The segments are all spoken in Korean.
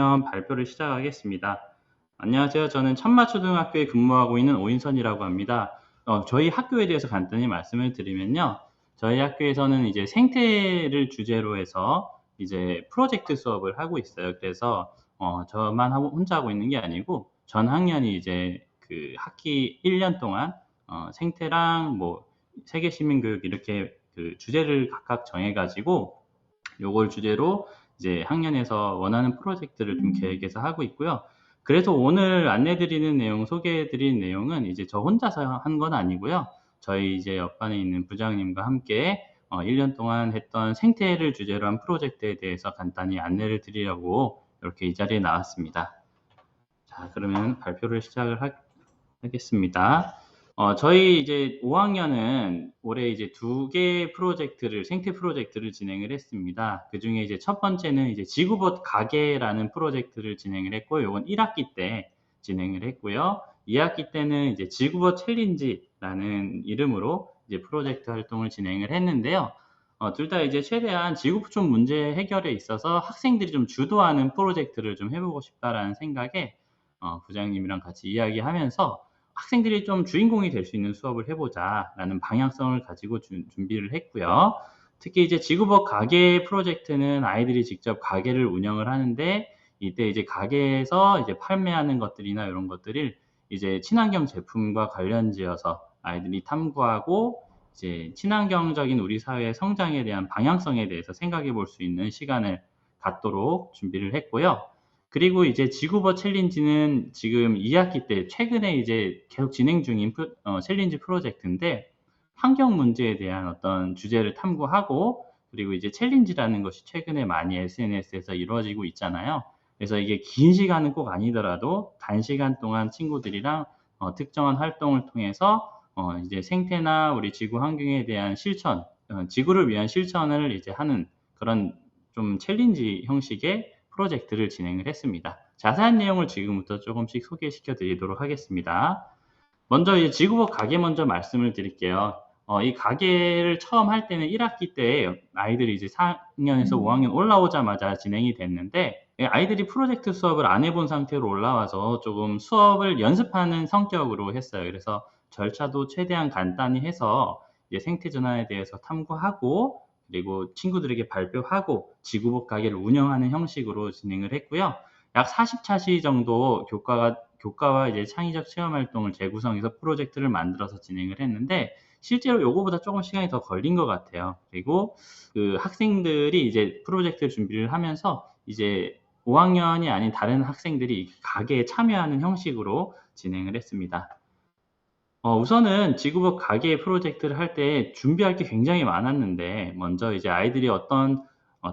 그러면 발표를 시작하겠습니다. 안녕하세요. 저는 천마초등학교에 근무하고 있는 오인선이라고 합니다. 저희 학교에 대해서 간단히 말씀을 드리면요. 저희 학교에서는 이제 생태를 주제로 해서 이제 프로젝트 수업을 하고 있어요. 그래서 저만 혼자 하고 있는 게 아니고 전 학년이 이제 그 학기 1년 동안 생태랑 뭐 세계 시민 교육 이렇게 그 주제를 각각 정해 가지고 요걸 주제로 이제 학년에서 원하는 프로젝트를 좀 계획해서 하고 있고요. 그래서 오늘 안내드리는 내용, 소개해드리는 내용은 이제 저 혼자서 한 건 아니고요. 저희 이제 옆반에 있는 부장님과 함께 1년 동안 했던 생태를 주제로 한 프로젝트에 대해서 간단히 안내를 드리려고 이렇게 이 자리에 나왔습니다. 자, 그러면 발표를 하겠습니다. 저희 이제 5학년은 올해 이제 2개 프로젝트를, 생태 프로젝트를 진행을 했습니다. 그 중에 이제 첫 번째는 이제 지구봇 가게라는 프로젝트를 진행을 했고, 요건 1학기 때 진행을 했고요. 2학기 때는 이제 지구봇 챌린지라는 이름으로 이제 프로젝트 활동을 진행을 했는데요. 둘 다 이제 최대한 지구촌 문제 해결에 있어서 학생들이 좀 주도하는 프로젝트를 좀 해보고 싶다라는 생각에 부장님이랑 같이 이야기하면서 학생들이 좀 주인공이 될 수 있는 수업을 해보자라는 방향성을 가지고 준비를 했고요. 특히 이제 지구버 가게 프로젝트는 아이들이 직접 가게를 운영을 하는데 이때 이제 가게에서 이제 판매하는 것들이나 이런 것들을 이제 친환경 제품과 관련지어서 아이들이 탐구하고 이제 친환경적인 우리 사회의 성장에 대한 방향성에 대해서 생각해 볼 수 있는 시간을 갖도록 준비를 했고요. 그리고 이제 지구버 챌린지는 지금 2학기 때 최근에 이제 계속 진행 중인 챌린지 프로젝트인데 환경 문제에 대한 어떤 주제를 탐구하고 그리고 이제 챌린지라는 것이 최근에 많이 SNS에서 이루어지고 있잖아요. 그래서 이게 긴 시간은 꼭 아니더라도 단시간 동안 친구들이랑 특정한 활동을 통해서 이제 생태나 우리 지구 환경에 대한 실천, 지구를 위한 실천을 이제 하는 그런 좀 챌린지 형식의 프로젝트를 진행을 했습니다. 자세한 내용을 지금부터 조금씩 소개시켜 드리도록 하겠습니다. 먼저 이 지구복 가게 먼저 말씀을 드릴게요. 이 가게를 처음 할 때는 1학기 때 아이들이 이제 4학년에서 5학년 올라오자마자 진행이 됐는데 아이들이 프로젝트 수업을 안 해본 상태로 올라와서 조금 수업을 연습하는 성격으로 했어요. 그래서 절차도 최대한 간단히 해서 이제 생태 전환에 대해서 탐구하고 그리고 친구들에게 발표하고 지구복 가게를 운영하는 형식으로 진행을 했고요. 약 40차시 정도 교과와 이제 창의적 체험 활동을 재구성해서 프로젝트를 만들어서 진행을 했는데 실제로 요거보다 조금 시간이 더 걸린 것 같아요. 그리고 그 학생들이 이제 프로젝트 준비를 하면서 이제 5학년이 아닌 다른 학생들이 가게에 참여하는 형식으로 진행을 했습니다. 우선은 지구복 가게 프로젝트를 할 때 준비할 게 굉장히 많았는데 먼저 이제 아이들이 어떤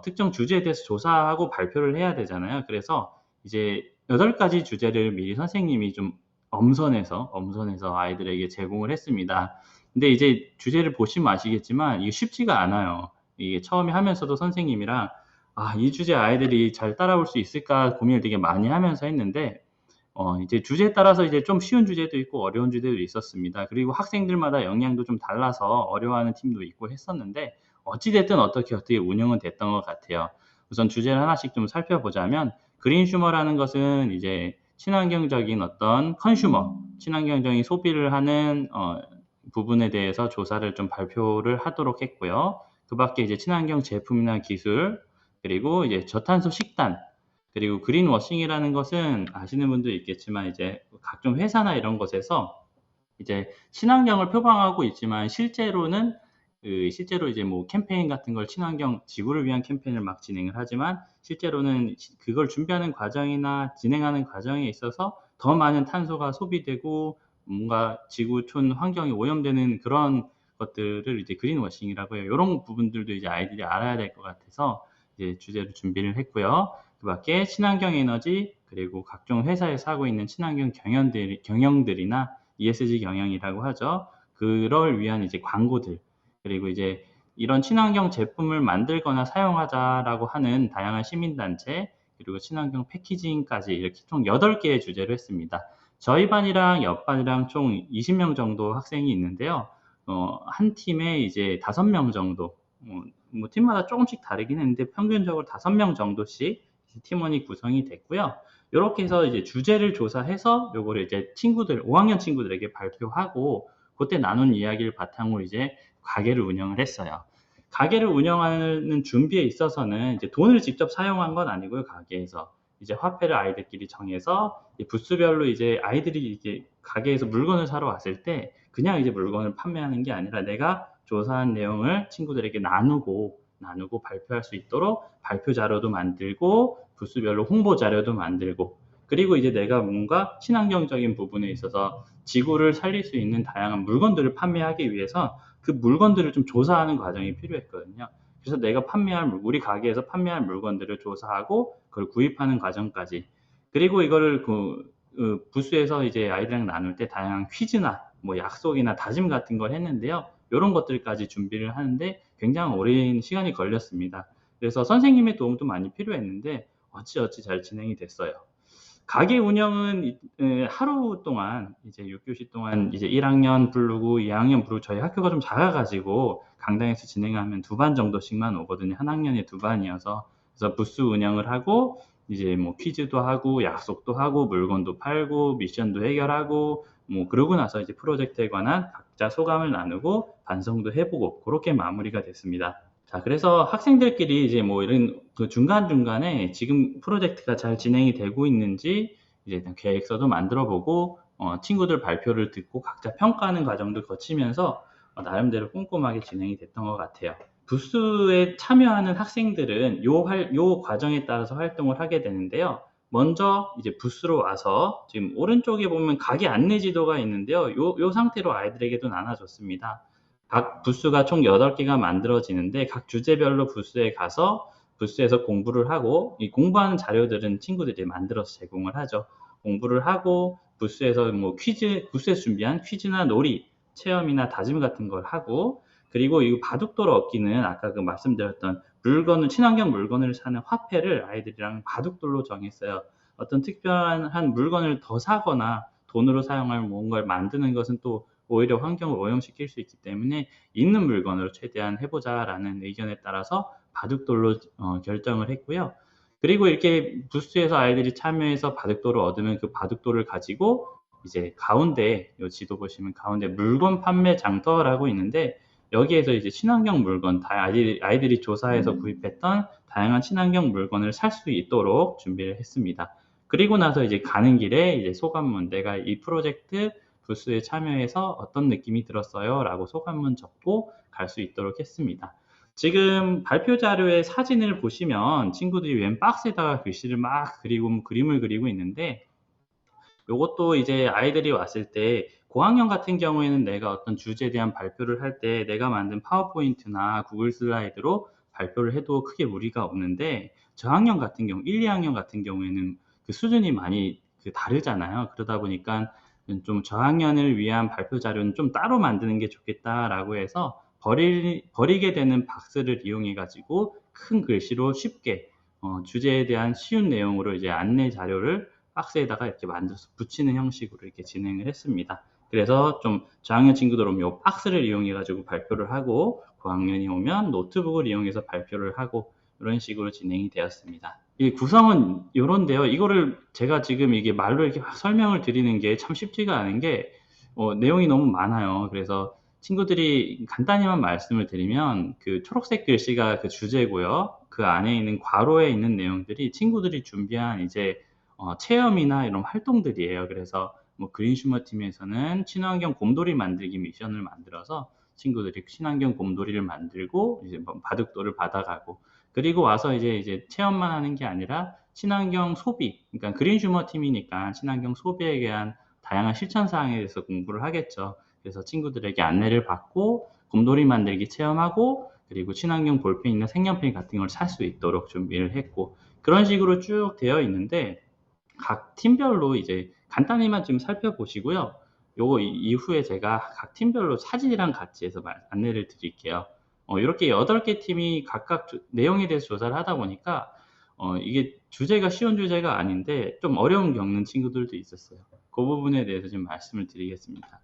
특정 주제에 대해서 조사하고 발표를 해야 되잖아요. 그래서 이제 8가지 주제를 미리 선생님이 좀 엄선해서 아이들에게 제공을 했습니다. 근데 이제 주제를 보시면 아시겠지만 이게 쉽지가 않아요. 이게 처음에 하면서도 선생님이랑 이 주제 아이들이 잘 따라올 수 있을까 고민을 되게 많이 하면서 했는데 이제 주제에 따라서 이제 좀 쉬운 주제도 있고 어려운 주제도 있었습니다. 그리고 학생들마다 역량도 좀 달라서 어려워하는 팀도 있고 했었는데 어찌 됐든 어떻게 운영은 됐던 것 같아요. 우선 주제를 하나씩 좀 살펴보자면 그린 슈머라는 것은 이제 친환경적인 어떤 친환경적인 소비를 하는 부분에 대해서 조사를 좀 발표를 하도록 했고요. 그 밖에 이제 친환경 제품이나 기술, 그리고 이제 저탄소 식단, 그리고 그린워싱이라는 것은 아시는 분도 있겠지만 이제 각종 회사나 이런 곳에서 이제 친환경을 표방하고 있지만 실제로 이제 뭐 캠페인 같은 걸 지구를 위한 캠페인을 막 진행을 하지만 실제로는 그걸 준비하는 과정이나 진행하는 과정에 있어서 더 많은 탄소가 소비되고 뭔가 지구촌 환경이 오염되는 그런 것들을 이제 그린워싱이라고 해요. 요런 부분들도 이제 아이들이 알아야 될 것 같아서 이제 주제를 준비를 했고요. 그 밖에 친환경 에너지, 그리고 각종 회사에서 하고 있는 친환경 경영들이나 ESG 경영이라고 하죠. 그걸 위한 이제 광고들, 그리고 이제 이런 친환경 제품을 만들거나 사용하자라고 하는 다양한 시민단체, 그리고 친환경 패키징까지 이렇게 총 8개의 주제로 했습니다. 저희 반이랑 옆 반이랑 총 20명 정도 학생이 있는데요. 한 팀에 이제 5명 정도, 뭐 팀마다 조금씩 다르긴 했는데 평균적으로 5명 정도씩 팀원이 구성이 됐고요. 이렇게 해서 이제 주제를 조사해서 요거를 이제 친구들, 5학년 친구들에게 발표하고 그때 나눈 이야기를 바탕으로 이제 가게를 운영을 했어요. 가게를 운영하는 준비에 있어서는 이제 돈을 직접 사용한 건 아니고요. 가게에서 이제 화폐를 아이들끼리 정해서 부스별로 이제 아이들이 이제 가게에서 물건을 사러 왔을 때 그냥 이제 물건을 판매하는 게 아니라 내가 조사한 내용을 친구들에게 나누고 발표할 수 있도록 발표 자료도 만들고 부스별로 홍보 자료도 만들고, 그리고 이제 내가 뭔가 친환경적인 부분에 있어서 지구를 살릴 수 있는 다양한 물건들을 판매하기 위해서 그 물건들을 좀 조사하는 과정이 필요했거든요. 그래서 내가 우리 가게에서 판매할 물건들을 조사하고 그걸 구입하는 과정까지, 그리고 이거를 부스에서 이제 아이들이랑 나눌 때 다양한 퀴즈나 뭐 약속이나 다짐 같은 걸 했는데요. 이런 것들까지 준비를 하는데 굉장히 오랜 시간이 걸렸습니다. 그래서 선생님의 도움도 많이 필요했는데 어찌어찌 잘 진행이 됐어요. 가게 운영은 하루 동안 이제 6교시 동안 이제 1학년 부르고 2학년 부르고, 저희 학교가 좀 작아가지고 강당에서 진행하면 2반 정도씩만 오거든요. 한 학년에 2반이어서. 그래서 부스 운영을 하고 이제 뭐 퀴즈도 하고 약속도 하고 물건도 팔고 미션도 해결하고 뭐 그러고 나서 이제 프로젝트에 관한 각자 소감을 나누고 반성도 해보고 그렇게 마무리가 됐습니다. 자, 그래서 학생들끼리 이제 뭐 이런 그 중간중간에 지금 프로젝트가 잘 진행이 되고 있는지 이제 일단 계획서도 만들어 보고 친구들 발표를 듣고 각자 평가하는 과정도 거치면서 나름대로 꼼꼼하게 진행이 됐던 것 같아요. 부스에 참여하는 학생들은 요 과정에 따라서 활동을 하게 되는데요. 먼저 이제 부스로 와서 지금 오른쪽에 보면 가게 안내 지도가 있는데요. 요 상태로 아이들에게도 나눠줬습니다. 각 부스가 총 8개가 만들어지는데 각 주제별로 부스에 가서 부스에서 공부를 하고, 이 공부하는 자료들은 친구들이 만들어서 제공을 하죠. 공부를 하고 부스에서 뭐 부스에서 준비한 퀴즈나 놀이, 체험이나 다짐 같은 걸 하고, 그리고 이 바둑돌 얻기는 아까 그 말씀드렸던 친환경 물건을 사는 화폐를 아이들이랑 바둑돌로 정했어요. 어떤 특별한 물건을 더 사거나 돈으로 사용할 뭔가를 만드는 것은 또 오히려 환경을 오염시킬 수 있기 때문에 있는 물건으로 최대한 해보자라는 의견에 따라서 바둑돌로 결정을 했고요. 그리고 이렇게 부스에서 아이들이 참여해서 바둑돌을 얻으면 그 바둑돌을 가지고 이제 가운데, 이 지도 보시면 가운데 물건 판매 장터라고 있는데 여기에서 이제 친환경 물건, 아이들이 조사해서 구입했던 다양한 친환경 물건을 살 수 있도록 준비를 했습니다. 그리고 나서 이제 가는 길에 이제 소감문, 내가 이 프로젝트 부스에 참여해서 어떤 느낌이 들었어요? 라고 소감문 적고 갈 수 있도록 했습니다. 지금 발표 자료의 사진을 보시면 친구들이 웬 박스에다가 글씨를 막 그림을 그리고 있는데, 요것도 이제 아이들이 왔을 때 고학년 같은 경우에는 내가 어떤 주제에 대한 발표를 할 때 내가 만든 파워포인트나 구글 슬라이드로 발표를 해도 크게 무리가 없는데, 저학년 같은 경우 1, 2학년 같은 경우에는 그 수준이 많이 다르잖아요. 그러다 보니까 좀 저학년을 위한 발표 자료는 좀 따로 만드는 게 좋겠다라고 해서 버리게 되는 박스를 이용해 가지고 큰 글씨로 쉽게 주제에 대한 쉬운 내용으로 이제 안내 자료를 박스에다가 이렇게 만들어서 붙이는 형식으로 이렇게 진행을 했습니다. 그래서 좀 저학년 친구들 오면 이 박스를 이용해 가지고 발표를 하고, 고학년이 오면 노트북을 이용해서 발표를 하고, 이런 식으로 진행이 되었습니다. 이 구성은 이런데요. 이거를 제가 지금 이게 말로 이렇게 설명을 드리는 게 참 쉽지가 않은 게 내용이 너무 많아요. 그래서 친구들이 간단히만 말씀을 드리면 그 초록색 글씨가 그 주제고요. 그 안에 있는 괄호에 있는 내용들이 친구들이 준비한 이제 체험이나 이런 활동들이에요. 그래서 뭐 그린슈머 팀에서는 친환경 곰돌이 만들기 미션을 만들어서 친구들이 친환경 곰돌이를 만들고 이제 뭐 바둑돌을 받아가고, 그리고 와서 이제 체험만 하는 게 아니라 친환경 소비, 그러니까 그린슈머 팀이니까 친환경 소비에 대한 다양한 실천 사항에 대해서 공부를 하겠죠. 그래서 친구들에게 안내를 받고 곰돌이 만들기 체험하고, 그리고 친환경 볼펜이나 색연필 같은 걸 살 수 있도록 준비를 했고, 그런 식으로 쭉 되어 있는데 각 팀별로 이제 간단히만 좀 살펴보시고요. 요거 이후에 제가 각 팀별로 사진이랑 같이 해서 안내를 드릴게요. 이렇게 8개 팀이 각각 내용에 대해서 조사를 하다 보니까 이게 주제가 쉬운 주제가 아닌데 좀 어려움 겪는 친구들도 있었어요. 그 부분에 대해서 좀 말씀을 드리겠습니다.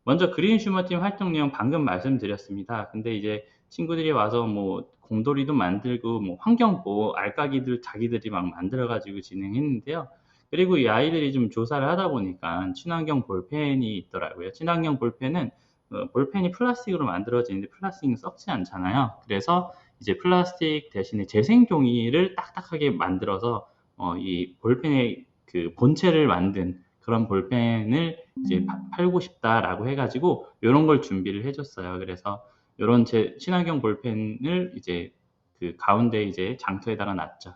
먼저 그린 슈머 팀 활동 내용 방금 말씀드렸습니다. 근데 이제 친구들이 와서 뭐 곰돌이도 만들고 뭐 환경보호 알까기들 자기들이 막 만들어 가지고 진행했는데요. 그리고 이 아이들이 좀 조사를 하다 보니까 친환경 볼펜이 있더라고요. 친환경 볼펜은 볼펜이 플라스틱으로 만들어지는데 플라스틱은 썩지 않잖아요. 그래서 이제 플라스틱 대신에 재생 종이를 딱딱하게 만들어서 이 볼펜의 그 본체를 만든 그런 볼펜을 이제 팔고 싶다라고 해가지고 이런 걸 준비를 해줬어요. 그래서 이런 제 친환경 볼펜을 이제 그 가운데 이제 장터에다가 놨죠.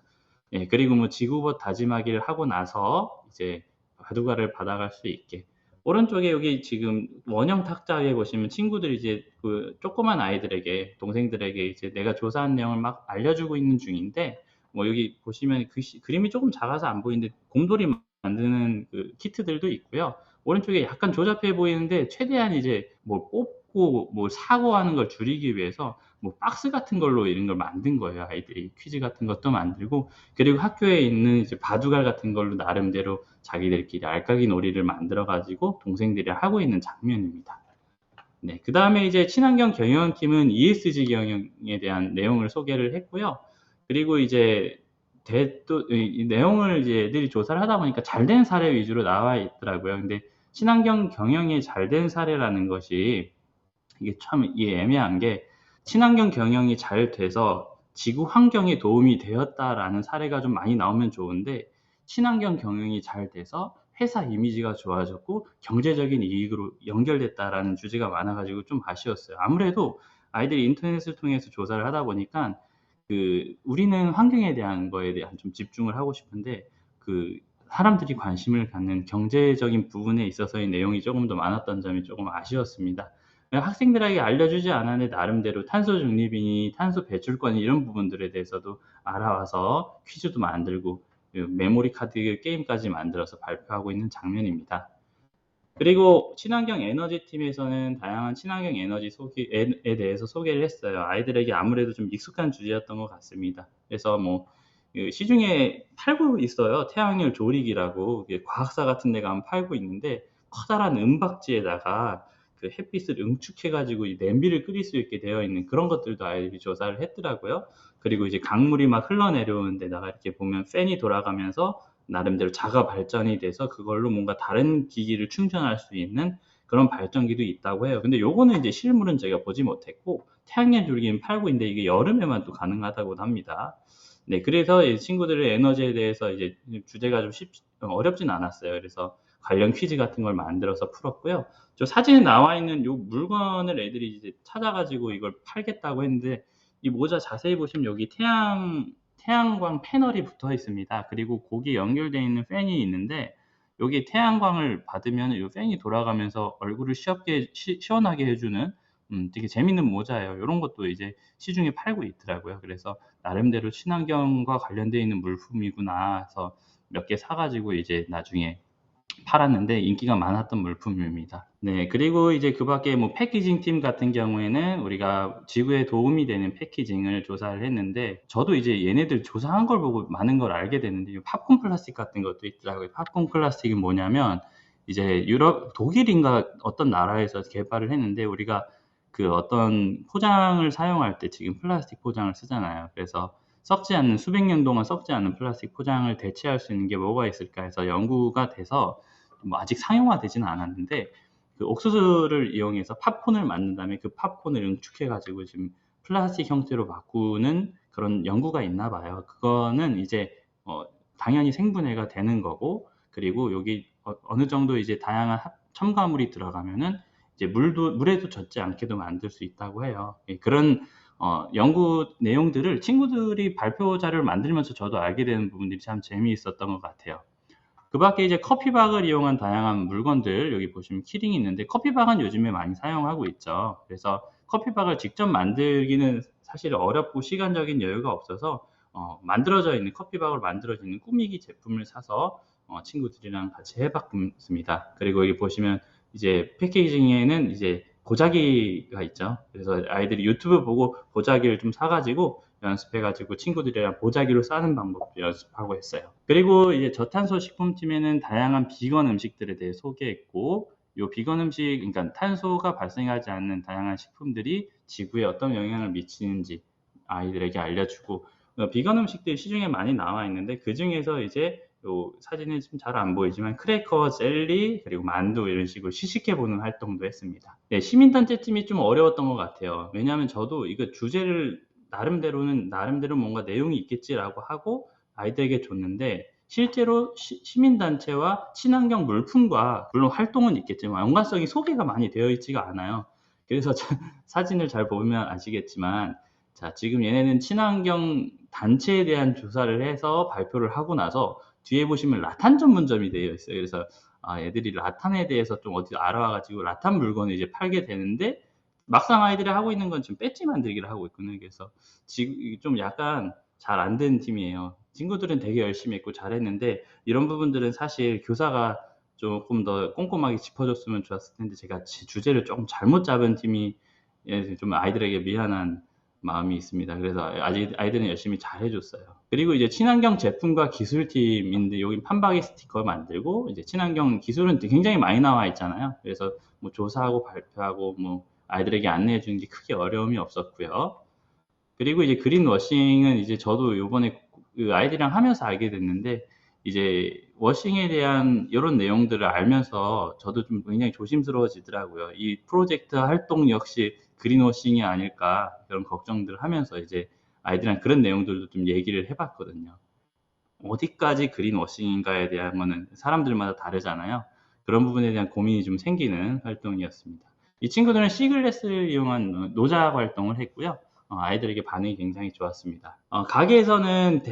예, 그리고 뭐 지구봇 다짐하기를 하고 나서 이제 바둑알을 받아갈 수 있게. 오른쪽에 여기 지금 원형 탁자 위에 보시면 친구들이 이제 그 조그만 아이들에게, 동생들에게 이제 내가 조사한 내용을 막 알려주고 있는 중인데, 뭐 여기 보시면 그림이 조금 작아서 안 보이는데 곰돌이 만드는 그 키트들도 있고요. 오른쪽에 약간 조잡해 보이는데 최대한 이제 뭐 뽑고 뭐 사고 하는 걸 줄이기 위해서 뭐 박스 같은 걸로 이런 걸 만든 거예요. 아이들이 퀴즈 같은 것도 만들고, 그리고 학교에 있는 이제 바둑알 같은 걸로 나름대로 자기들끼리 알까기 놀이를 만들어 가지고 동생들이 하고 있는 장면입니다. 네, 그 다음에 이제 친환경 경영팀은 ESG 경영에 대한 내용을 소개를 했고요. 그리고 이제 또 이 내용을 이제 애들이 조사를 하다 보니까 잘된 사례 위주로 나와 있더라고요. 근데 친환경 경영이 잘된 사례라는 것이 이게 참 이게 애매한 게, 친환경 경영이 잘 돼서 지구 환경에 도움이 되었다라는 사례가 좀 많이 나오면 좋은데, 친환경 경영이 잘 돼서 회사 이미지가 좋아졌고 경제적인 이익으로 연결됐다라는 주제가 많아가지고 좀 아쉬웠어요. 아무래도 아이들이 인터넷을 통해서 조사를 하다 보니까 우리는 환경에 대한 거에 대한 좀 집중을 하고 싶은데 사람들이 관심을 갖는 경제적인 부분에 있어서의 내용이 조금 더 많았던 점이 조금 아쉬웠습니다. 학생들에게 알려주지 않았는데 나름대로 탄소 중립이니 탄소 배출권이 이런 부분들에 대해서도 알아와서 퀴즈도 만들고 메모리 카드 게임까지 만들어서 발표하고 있는 장면입니다. 그리고 친환경 에너지 팀에서는 다양한 친환경 에너지 소개에 대해서 소개를 했어요. 아이들에게 아무래도 좀 익숙한 주제였던 것 같습니다. 그래서 뭐 시중에 팔고 있어요. 태양열 조리기라고 과학사 같은 데 가면 팔고 있는데, 커다란 은박지에다가 그 햇빛을 응축해가지고 이 냄비를 끓일 수 있게 되어 있는 그런 것들도 아이들이 조사를 했더라고요. 그리고 이제 강물이 막 흘러내려오는 데다가 이렇게 보면 팬이 돌아가면서 나름대로 자가 발전이 돼서 그걸로 뭔가 다른 기기를 충전할 수 있는 그런 발전기도 있다고 해요. 근데 요거는 이제 실물은 제가 보지 못했고, 태양열 조리기는 팔고 있는데 이게 여름에만 또 가능하다고 합니다. 네, 그래서 이 친구들의 에너지에 대해서 이제 주제가 좀 어렵진 않았어요. 그래서 관련 퀴즈 같은 걸 만들어서 풀었고요. 저 사진에 나와 있는 요 물건을 애들이 이제 찾아가지고 이걸 팔겠다고 했는데, 이 모자 자세히 보시면 여기 태양광 패널이 붙어 있습니다. 그리고 거기에 연결되어 있는 팬이 있는데, 여기 태양광을 받으면 이 팬이 돌아가면서 얼굴을 시원하게 해주는 되게 재밌는 모자예요. 이런 것도 이제 시중에 팔고 있더라고요. 그래서 나름대로 친환경과 관련되어 있는 물품이구나 해서 몇 개 사가지고 이제 나중에 팔았는데 인기가 많았던 물품입니다. 네, 그리고 이제 그 밖에 뭐 패키징 팀 같은 경우에는 우리가 지구에 도움이 되는 패키징을 조사를 했는데, 저도 이제 얘네들 조사한 걸 보고 많은 걸 알게 됐는데, 팝콘 플라스틱 같은 것도 있더라고요. 팝콘 플라스틱이 뭐냐면, 이제 독일인가 어떤 나라에서 개발을 했는데, 우리가 그 어떤 포장을 사용할 때 지금 플라스틱 포장을 쓰잖아요. 그래서 썩지 않는, 수백 년 동안 썩지 않는 플라스틱 포장을 대체할 수 있는 게 뭐가 있을까 해서 연구가 돼서, 뭐 아직 상용화되지는 않았는데 그 옥수수를 이용해서 팝콘을 만든 다음에 그 팝콘을 응축해 가지고 지금 플라스틱 형태로 바꾸는 그런 연구가 있나 봐요. 그거는 이제 당연히 생분해가 되는 거고, 그리고 여기 어느 정도 이제 다양한 첨가물이 들어가면은 이제 물에도 젖지 않게도 만들 수 있다고 해요. 그런 연구 내용들을 친구들이 발표 자료를 만들면서 저도 알게 되는 부분들이 참 재미있었던 것 같아요. 그 밖에 이제 커피박을 이용한 다양한 물건들, 여기 보시면 키링이 있는데, 커피박은 요즘에 많이 사용하고 있죠. 그래서 커피박을 직접 만들기는 사실 어렵고 시간적인 여유가 없어서 만들어져 있는 커피박을 만들어져 있는 꾸미기 제품을 사서 친구들이랑 같이 해봤습니다. 그리고 여기 보시면 이제 패키징에는 이제 보자기가 있죠. 그래서 아이들이 유튜브 보고 보자기를 좀 사가지고 연습해가지고 친구들이랑 보자기로 싸는 방법도 연습하고 했어요. 그리고 이제 저탄소 식품팀에는 다양한 비건 음식들에 대해 소개했고, 요 비건 음식, 그러니까 탄소가 발생하지 않는 다양한 식품들이 지구에 어떤 영향을 미치는지 아이들에게 알려주고, 비건 음식들이 시중에 많이 나와 있는데 그중에서 이제 요 사진은 좀 잘 안 보이지만 크래커, 젤리, 그리고 만두 이런 식으로 시식해 보는 활동도 했습니다. 네, 시민단체팀이 좀 어려웠던 것 같아요. 왜냐하면 저도 이거 주제를 나름대로 뭔가 내용이 있겠지라고 하고 아이들에게 줬는데, 실제로 시민단체와 친환경 물품과 물론 활동은 있겠지만 연관성이 소개가 많이 되어 있지가 않아요. 그래서 사진을 잘 보면 아시겠지만, 자, 지금 얘네는 친환경 단체에 대한 조사를 해서 발표를 하고 나서 뒤에 보시면 라탄 전문점이 되어 있어요. 그래서 애들이 라탄에 대해서 좀 어디 알아와가지고 라탄 물건을 이제 팔게 되는데, 막상 아이들이 하고 있는 건 지금 배지 만들기를 하고 있거든요. 그래서 지금 좀 약간 잘 안 된 팀이에요. 친구들은 되게 열심히 했고 잘했는데 이런 부분들은 사실 교사가 조금 더 꼼꼼하게 짚어줬으면 좋았을 텐데, 제가 주제를 조금 잘못 잡은 팀이 좀 아이들에게 미안한 마음이 있습니다. 그래서 아이들은 열심히 잘 해줬어요. 그리고 이제 친환경 제품과 기술팀인데 여기 판박이 스티커 만들고, 이제 친환경 기술은 굉장히 많이 나와 있잖아요. 그래서 뭐 조사하고 발표하고 뭐 아이들에게 안내해 주는 게 크게 어려움이 없었고요. 그리고 이제 그린워싱은 이제 저도 요번에 그 아이들이랑 하면서 알게 됐는데, 이제 워싱에 대한 이런 내용들을 알면서 저도 좀 굉장히 조심스러워지더라고요. 이 프로젝트 활동 역시 그린워싱이 아닐까 그런 걱정들을 하면서 이제 아이들이랑 그런 내용들도 좀 얘기를 해봤거든요. 어디까지 그린워싱인가에 대한 거는 사람들마다 다르잖아요. 그런 부분에 대한 고민이 좀 생기는 활동이었습니다. 이 친구들은 시글렛을 이용한 노작 활동을 했고요. 아이들에게 반응이 굉장히 좋았습니다. 가게에서는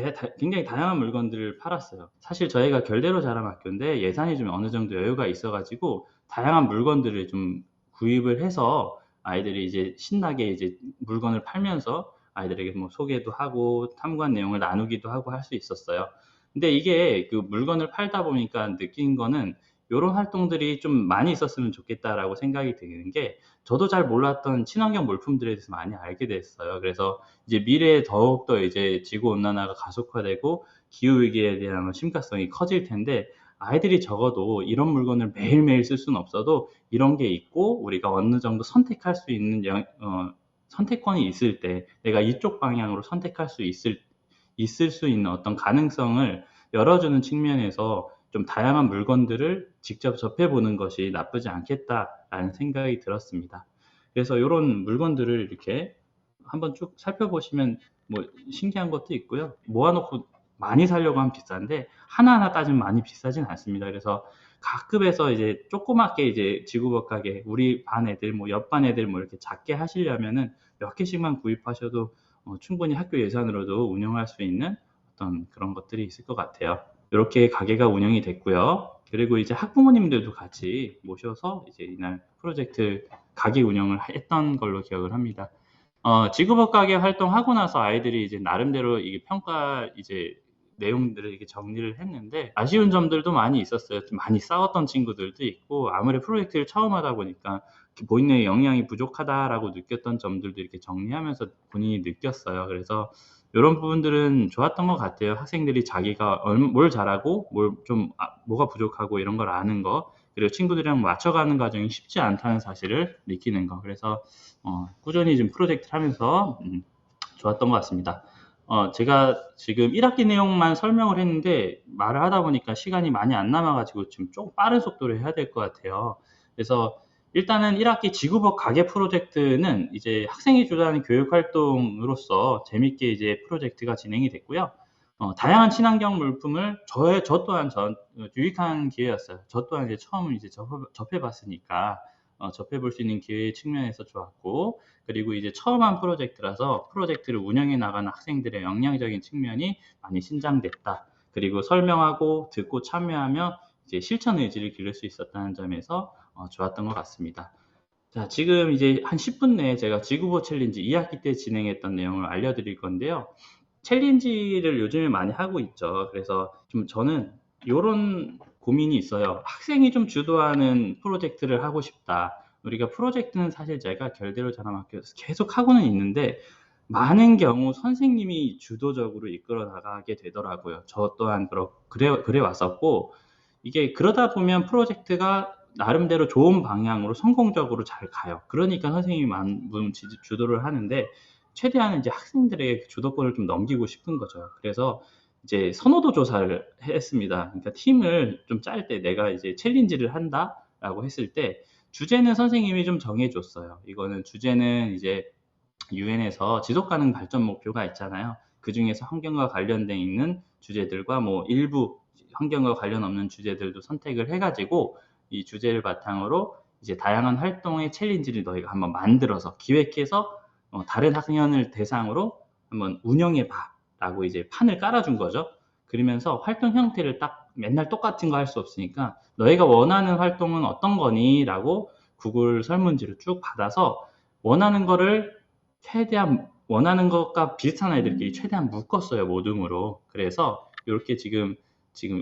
굉장히 다양한 물건들을 팔았어요. 사실 저희가 결대로 자란 학교인데 예산이 좀 어느 정도 여유가 있어가지고 다양한 물건들을 좀 구입을 해서 아이들이 이제 신나게 이제 물건을 팔면서 아이들에게 뭐 소개도 하고 탐구한 내용을 나누기도 하고 할 수 있었어요. 근데 이게 그 물건을 팔다 보니까 느낀 거는 요런 활동들이 좀 많이 있었으면 좋겠다라고 생각이 드는 게, 저도 잘 몰랐던 친환경 물품들에 대해서 많이 알게 됐어요. 그래서 이제 미래에 더욱더 이제 지구 온난화가 가속화되고 기후 위기에 대한 심각성이 커질 텐데, 아이들이 적어도 이런 물건을 매일매일 쓸 수는 없어도 이런 게 있고 우리가 어느 정도 선택할 수 있는 선택권이 있을 때 내가 이쪽 방향으로 선택할 수 있을 수 있는 어떤 가능성을 열어주는 측면에서 좀 다양한 물건들을 직접 접해보는 것이 나쁘지 않겠다라는 생각이 들었습니다. 그래서 이런 물건들을 이렇게 한번 쭉 살펴보시면 뭐 신기한 것도 있고요. 모아놓고 많이 사려고 하면 비싼데 하나하나 따지면 많이 비싸진 않습니다. 그래서 각급에서 이제 조그맣게 이제 지구법 가게 우리 반 애들 뭐 옆반 애들 뭐 이렇게 작게 하시려면은 몇 개씩만 구입하셔도 충분히 학교 예산으로도 운영할 수 있는 어떤 그런 것들이 있을 것 같아요. 이렇게 가게가 운영이 됐고요. 그리고 이제 학부모님들도 같이 모셔서 이제 이날 프로젝트 가게 운영을 했던 걸로 기억을 합니다. 지구법 가게 활동하고 나서 아이들이 이제 나름대로 이게 평가 이제 내용들을 이렇게 정리를 했는데 아쉬운 점들도 많이 있었어요. 좀 많이 싸웠던 친구들도 있고, 아무래도 프로젝트를 처음 하다 보니까 본인의 역량이 부족하다라고 느꼈던 점들도 이렇게 정리하면서 본인이 느꼈어요. 그래서 이런 부분들은 좋았던 것 같아요. 학생들이 자기가 뭘 잘하고 뭐가 부족하고 이런 걸 아는 거, 그리고 친구들이랑 맞춰가는 과정이 쉽지 않다는 사실을 느끼는 거. 그래서 꾸준히 좀 프로젝트를 하면서 좋았던 것 같습니다. 제가 지금 1학기 내용만 설명을 했는데 말을 하다 보니까 시간이 많이 안 남아가지고 좀 빠른 속도로 해야 될 것 같아요. 그래서 일단은 1학기 지구법 가게 프로젝트는 이제 학생이 주도하는 교육 활동으로서 재밌게 이제 프로젝트가 진행이 됐고요. 다양한 친환경 물품을 저 또한 유익한 기회였어요. 저 또한 이제 처음 이제 접해봤으니까 접해볼 수 있는 기회 측면에서 좋았고, 그리고 이제 처음 한 프로젝트라서 프로젝트를 운영해 나가는 학생들의 역량적인 측면이 많이 신장됐다. 그리고 설명하고 듣고 참여하며 이제 실천 의지를 기를 수 있었다는 점에서 좋았던 것 같습니다. 자, 지금 이제 한 10분 내에 제가 지구보 챌린지 2학기 때 진행했던 내용을 알려드릴 건데요. 챌린지를 요즘에 많이 하고 있죠. 그래서 좀 저는 이런 고민이 있어요. 학생이 좀 주도하는 프로젝트를 하고 싶다. 우리가 프로젝트는 사실 제가 결대로 자라학교에서 계속 하고는 있는데 많은 경우 선생님이 주도적으로 이끌어 나가게 되더라고요. 저 또한 그래 왔었고, 이게 그러다 보면 프로젝트가 나름대로 좋은 방향으로 성공적으로 잘 가요. 그러니까 선생님이 많은 주도를 하는데 최대한 이제 학생들에게 주도권을 좀 넘기고 싶은 거죠. 그래서 이제 선호도 조사를 했습니다. 그러니까 팀을 좀 짤 때 내가 이제 챌린지를 한다라고 했을 때 주제는 선생님이 좀 정해줬어요. 이거는 주제는 이제 유엔에서 지속 가능 발전 목표가 있잖아요. 그 중에서 환경과 관련돼 있는 주제들과 뭐 일부 환경과 관련 없는 주제들도 선택을 해가지고 이 주제를 바탕으로 이제 다양한 활동의 챌린지를 너희가 한번 만들어서 기획해서 다른 학년을 대상으로 한번 운영해 봐라고 이제 판을 깔아준 거죠. 그러면서 활동 형태를 딱 맨날 똑같은 거 할 수 없으니까 너희가 원하는 활동은 어떤 거니? 라고 구글 설문지를 쭉 받아서 원하는 거를 최대한 원하는 것과 비슷한 아이들끼리 최대한 묶었어요, 모둠으로. 그래서 이렇게 지금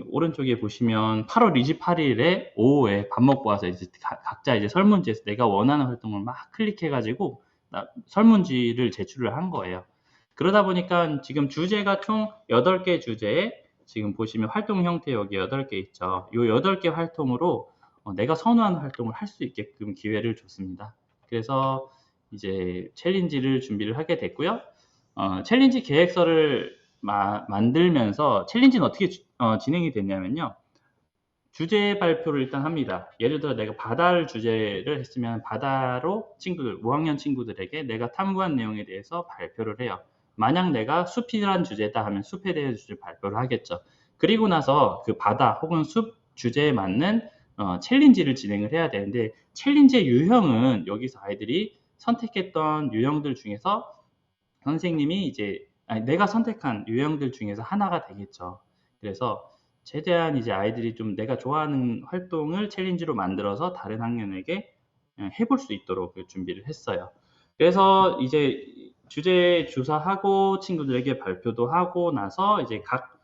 오른쪽에 보시면 8월 28일에 오후에 밥 먹고 와서 이제 각자 이제 설문지에서 내가 원하는 활동을 막 클릭해가지고 설문지를 제출을 한 거예요. 그러다 보니까 지금 주제가 총 8개 주제에 지금 보시면 활동 형태 여기 8개 있죠. 이 8개 활동으로 내가 선호하는 활동을 할 수 있게끔 기회를 줬습니다. 그래서 이제 챌린지를 준비를 하게 됐고요. 챌린지 계획서를 만들면서 챌린지는 어떻게 진행이 됐냐면요. 주제 발표를 일단 합니다. 예를 들어 내가 바다를 주제를 했으면 바다로 친구들, 5학년 친구들에게 내가 탐구한 내용에 대해서 발표를 해요. 만약 내가 숲이란 주제다 하면 숲에 대해 주제 발표를 하겠죠. 그리고 나서 그 바다 혹은 숲 주제에 맞는 챌린지를 진행을 해야 되는데 챌린지의 유형은 여기서 아이들이 선택했던 유형들 중에서 선생님이 이제 내가 선택한 유형들 중에서 하나가 되겠죠. 그래서 최대한 이제 아이들이 좀 내가 좋아하는 활동을 챌린지로 만들어서 다른 학년에게 해볼 수 있도록 준비를 했어요. 그래서 이제 주제 조사하고 친구들에게 발표도 하고 나서 이제 각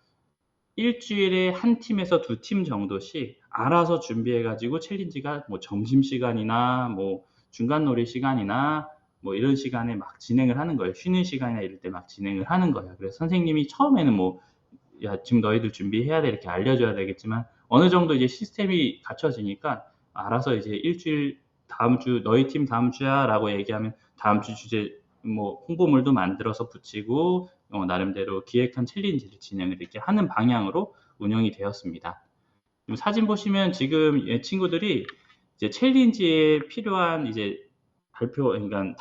일주일에 한 팀에서 2팀 정도씩 알아서 준비해가지고 챌린지가 뭐 점심시간이나 뭐 중간 놀이 시간이나 뭐 이런 시간에 막 진행을 하는 거예요. 쉬는 시간이나 이럴 때 막 진행을 하는 거예요. 그래서 선생님이 처음에는 뭐, 야, 지금 너희들 준비해야 돼. 이렇게 알려줘야 되겠지만, 어느 정도 이제 시스템이 갖춰지니까, 알아서 이제 일주일, 다음 주, 너희 팀 다음 주야 라고 얘기하면, 다음 주 주제, 뭐, 홍보물도 만들어서 붙이고, 나름대로 기획한 챌린지를 진행을 이렇게 하는 방향으로 운영이 되었습니다. 사진 보시면 지금 친구들이 이제 챌린지에 필요한 이제 그러니까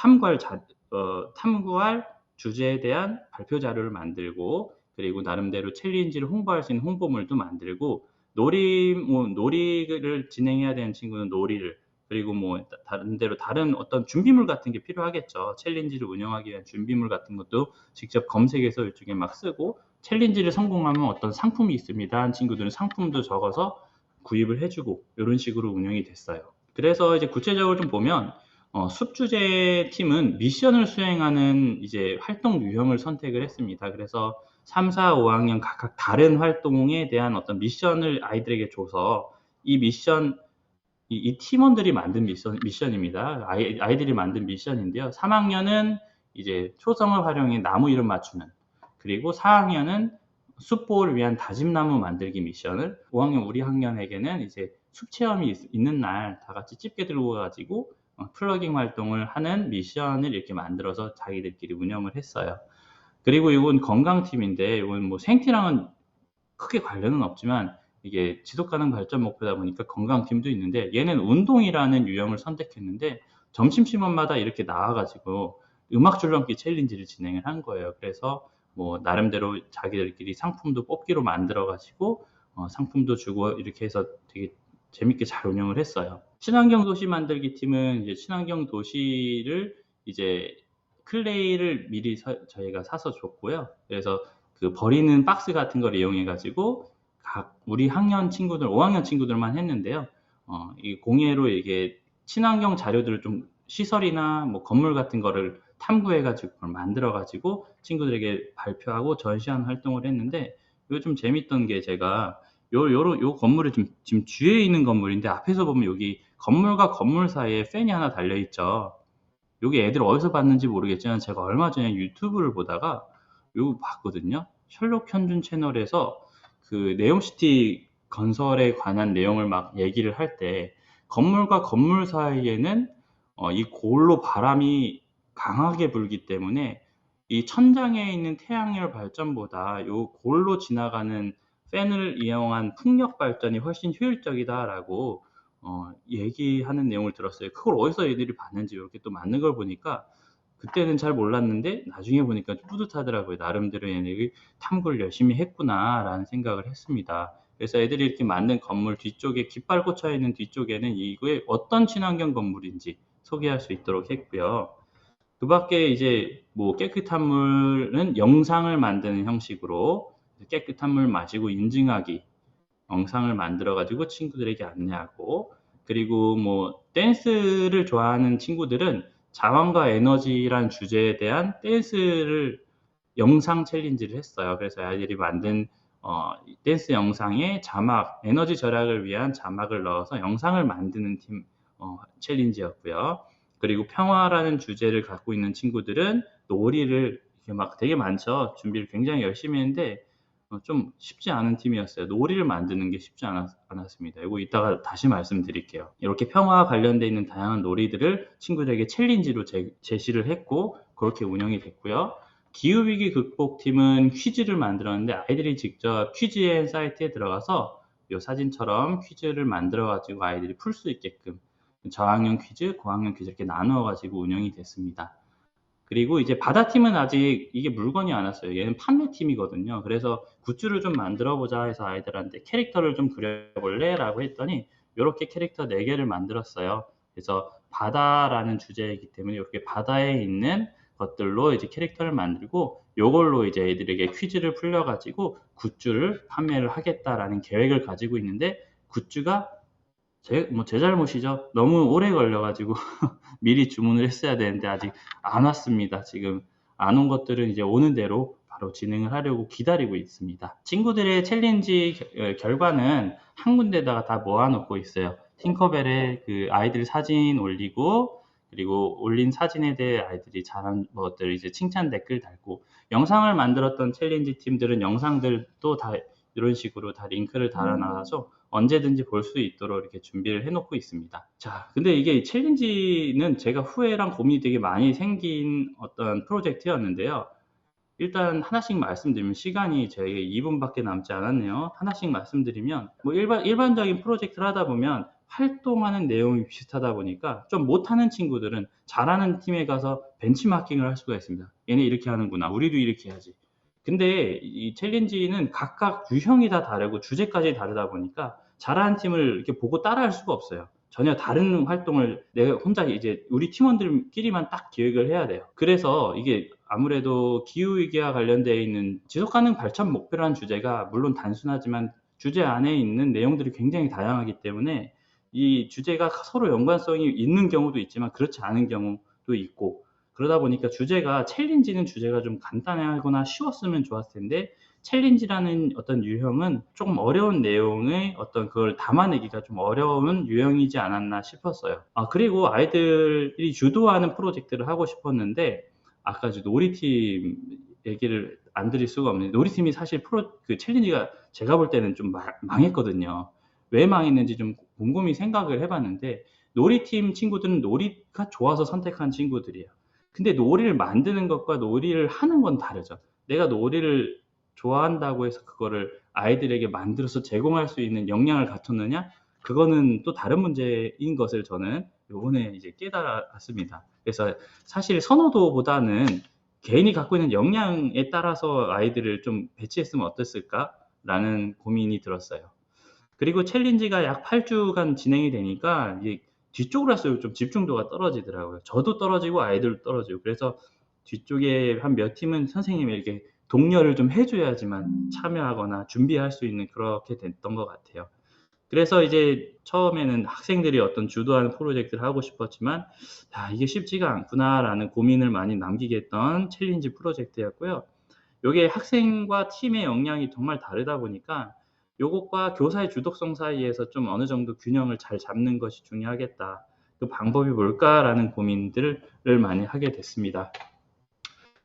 탐구할 주제에 대한 발표 자료를 만들고 그리고 나름대로 챌린지를 홍보할 수 있는 홍보물도 만들고 놀이를 진행해야 되는 친구는 놀이를 그리고 뭐 다른 어떤 준비물 같은 게 필요하겠죠. 챌린지를 운영하기 위한 준비물 같은 것도 직접 검색해서 이쪽에 막 쓰고 챌린지를 성공하면 어떤 상품이 있습니다. 한 친구들은 상품도 적어서 구입을 해주고 이런 식으로 운영이 됐어요. 그래서 이제 구체적으로 좀 보면 숲주제 팀은 미션을 수행하는 이제 활동 유형을 선택을 했습니다. 그래서 3, 4, 5학년 각각 다른 활동에 대한 어떤 미션을 아이들에게 줘서 이 미션, 이 팀원들이 만든 미션입니다. 아이들이 만든 미션인데요. 3학년은 이제 초성을 활용해 나무 이름 맞추는, 그리고 4학년은 숲보호를 위한 다짐나무 만들기 미션을, 5학년 우리 학년에게는 이제 숲 체험이 있는 날 다 같이 집게 들고 가지고 플러깅 활동을 하는 미션을 이렇게 만들어서 자기들끼리 운영을 했어요. 그리고 이건 건강팀인데 이건 뭐 생태랑은 크게 관련은 없지만 이게 지속가능 발전 목표다 보니까 건강팀도 있는데 얘는 운동이라는 유형을 선택했는데 점심시간마다 이렇게 나와가지고 음악 줄넘기 챌린지를 진행을 한 거예요. 그래서 뭐 나름대로 자기들끼리 상품도 뽑기로 만들어가지고 상품도 주고 이렇게 해서 되게 재밌게 잘 운영을 했어요. 친환경 도시 만들기 팀은 이제 친환경 도시를 이제 클레이를 미리 저희가 사서 줬고요. 그래서 그 버리는 박스 같은 걸 이용해 가지고 각 우리 학년 친구들, 5학년 친구들만 했는데요. 이 공예로 이게 친환경 자료들을 좀 시설이나 뭐 건물 같은 거를 탐구해 가지고 그걸 만들어 가지고 친구들에게 발표하고 전시하는 활동을 했는데 이거 좀 재밌던 게 제가 요 건물이 지금 뒤에 있는 건물인데 앞에서 보면 여기 건물과 건물 사이에 팬이 하나 달려 있죠. 여기 애들 어디서 봤는지 모르겠지만 제가 얼마 전에 유튜브를 보다가 이거 봤거든요. 셜록 현준 채널에서 그 네옴시티 건설에 관한 내용을 막 얘기를 할 때 건물과 건물 사이에는 이 고울로 바람이 강하게 불기 때문에 이 천장에 있는 태양열 발전보다 요 고울로 지나가는 팬을 이용한 풍력 발전이 훨씬 효율적이다라고 얘기하는 내용을 들었어요. 그걸 어디서 얘들이 봤는지 이렇게 또 맞는 걸 보니까 그때는 잘 몰랐는데 나중에 보니까 뿌듯하더라고요. 나름대로 얘네들이 탐구를 열심히 했구나라는 생각을 했습니다. 그래서 애들이 이렇게 만든 건물 뒤쪽에 깃발 꽂혀 있는 뒤쪽에는 이게 어떤 친환경 건물인지 소개할 수 있도록 했고요. 그 밖에 이제 뭐 깨끗한 물은 영상을 만드는 형식으로 깨끗한 물 마시고 인증하기 영상을 만들어 가지고 친구들에게 안내하고, 그리고 뭐 댄스를 좋아하는 친구들은 자원과 에너지란 주제에 대한 댄스를 영상 챌린지를 했어요. 그래서 아이들이 만든 댄스 영상에 자막, 에너지 절약을 위한 자막을 넣어서 영상을 만드는 팀 챌린지였고요. 그리고 평화라는 주제를 갖고 있는 친구들은 놀이를 이렇게 막 되게 많죠. 준비를 굉장히 열심히 했는데 좀 쉽지 않은 팀이었어요. 놀이를 만드는 게 쉽지 않았습니다. 이거 이따가 다시 말씀드릴게요. 이렇게 평화와 관련돼 있는 다양한 놀이들을 친구들에게 챌린지로 제시를 했고 그렇게 운영이 됐고요. 기후위기 극복팀은 퀴즈를 만들었는데 아이들이 직접 퀴즈앤 사이트에 들어가서 이 사진처럼 퀴즈를 만들어 가지고 아이들이 풀 수 있게끔 저학년 퀴즈, 고학년 퀴즈 이렇게 나누어 가지고 운영이 됐습니다. 그리고 이제 바다팀은 아직 이게 물건이 안 왔어요. 얘는 판매팀이거든요. 그래서 굿즈를 좀 만들어 보자 해서 아이들한테 캐릭터를 좀 그려볼래? 라고 했더니 이렇게 캐릭터 4개를 만들었어요. 그래서 바다라는 주제이기 때문에 이렇게 바다에 있는 것들로 이제 캐릭터를 만들고 요걸로 이제 애들에게 퀴즈를 풀려가지고 굿즈를 판매를 하겠다라는 계획을 가지고 있는데 굿즈가 제 잘못이죠. 너무 오래 걸려가지고 미리 주문을 했어야 되는데 아직 안 왔습니다. 지금 안 온 것들은 이제 오는 대로 바로 진행을 하려고 기다리고 있습니다. 친구들의 챌린지 결과는 한 군데다가 다 모아놓고 있어요. 팅커벨에 그 아이들 사진 올리고, 그리고 올린 사진에 대해 아이들이 잘한 것들 이제 칭찬 댓글 달고, 영상을 만들었던 챌린지 팀들은 영상들도 다 이런 식으로 다 링크를 달아놔서 언제든지 볼 수 있도록 이렇게 준비를 해놓고 있습니다. 자, 근데 이게 챌린지는 제가 후회랑 고민이 되게 많이 생긴 어떤 프로젝트였는데요. 일단 하나씩 말씀드리면 시간이 저에게 2분밖에 남지 않았네요. 하나씩 말씀드리면 뭐 일반적인 프로젝트를 하다 보면 활동하는 내용이 비슷하다 보니까 좀 못하는 친구들은 잘하는 팀에 가서 벤치마킹을 할 수가 있습니다. 얘네 이렇게 하는구나. 우리도 이렇게 해야지. 근데 이 챌린지는 각각 유형이 다 다르고 주제까지 다르다 보니까 잘하는 팀을 이렇게 보고 따라할 수가 없어요. 전혀 다른 활동을 내가 혼자 이제 우리 팀원들끼리만 딱 기획을 해야 돼요. 그래서 이게 아무래도 기후위기와 관련되어 있는 지속가능 발전 목표라는 주제가 물론 단순하지만 주제 안에 있는 내용들이 굉장히 다양하기 때문에 이 주제가 서로 연관성이 있는 경우도 있지만 그렇지 않은 경우도 있고, 그러다 보니까 주제가 챌린지는 주제가 좀 간단하거나 쉬웠으면 좋았을 텐데 챌린지라는 어떤 유형은 조금 어려운 내용의 어떤 그걸 담아내기가 좀 어려운 유형이지 않았나 싶었어요. 그리고 아이들이 주도하는 프로젝트를 하고 싶었는데 아까 놀이팀 얘기를 안 드릴 수가 없는데 놀이팀이 사실 그 챌린지가 제가 볼 때는 좀 망했거든요. 왜 망했는지 좀 곰곰이 생각을 해봤는데 놀이팀 친구들은 놀이가 좋아서 선택한 친구들이에요. 근데 놀이를 만드는 것과 놀이를 하는 건 다르죠. 내가 놀이를 좋아한다고 해서 그거를 아이들에게 만들어서 제공할 수 있는 역량을 갖췄느냐? 그거는 또 다른 문제인 것을 저는 요번에 이제 깨달았습니다. 그래서 사실 선호도보다는 개인이 갖고 있는 역량에 따라서 아이들을 좀 배치했으면 어땠을까라는 고민이 들었어요. 그리고 챌린지가 약 8주간 진행이 되니까 이게 뒤쪽으로 할수록 좀 집중도가 떨어지더라고요. 저도 떨어지고 아이들도 떨어지고. 그래서 뒤쪽에 한 몇 팀은 선생님이 이렇게 독려를 좀 해줘야지만 참여하거나 준비할 수 있는 그렇게 됐던 것 같아요. 그래서 이제 처음에는 학생들이 어떤 주도하는 프로젝트를 하고 싶었지만 이게 쉽지가 않구나라는 고민을 많이 남기게 했던 챌린지 프로젝트였고요. 요게 학생과 팀의 역량이 정말 다르다 보니까 요것과 교사의 주도성 사이에서 좀 어느 정도 균형을 잘 잡는 것이 중요하겠다. 그 방법이 뭘까라는 고민들을 많이 하게 됐습니다.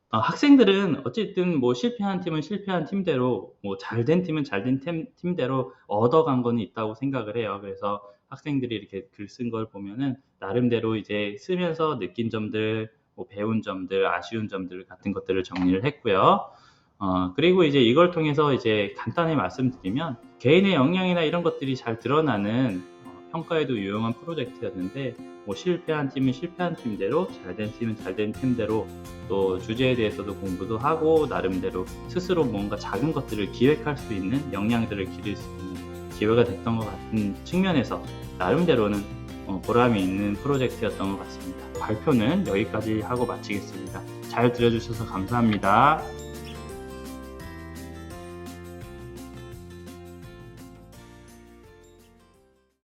학생들은 어쨌든 뭐 실패한 팀은 실패한 팀대로, 뭐 잘된 팀은 잘된 팀대로 얻어간 거는 있다고 생각을 해요. 그래서 학생들이 이렇게 글 쓴 걸 보면은 나름대로 이제 쓰면서 느낀 점들, 뭐 배운 점들, 아쉬운 점들 같은 것들을 정리를 했고요. 그리고 이제 이걸 통해서 이제 간단히 말씀드리면 개인의 역량이나 이런 것들이 잘 드러나는 평가에도 유용한 프로젝트였는데, 뭐 실패한 팀은 실패한 팀대로, 잘된 팀은 잘된 팀대로, 또 주제에 대해서도 공부도 하고 나름대로 스스로 뭔가 작은 것들을 기획할 수 있는, 역량들을 기를 수 있는 기회가 됐던 것 같은 측면에서 나름대로는 보람이 있는 프로젝트였던 것 같습니다. 발표는 여기까지 하고 마치겠습니다. 잘 들어주셔서 감사합니다.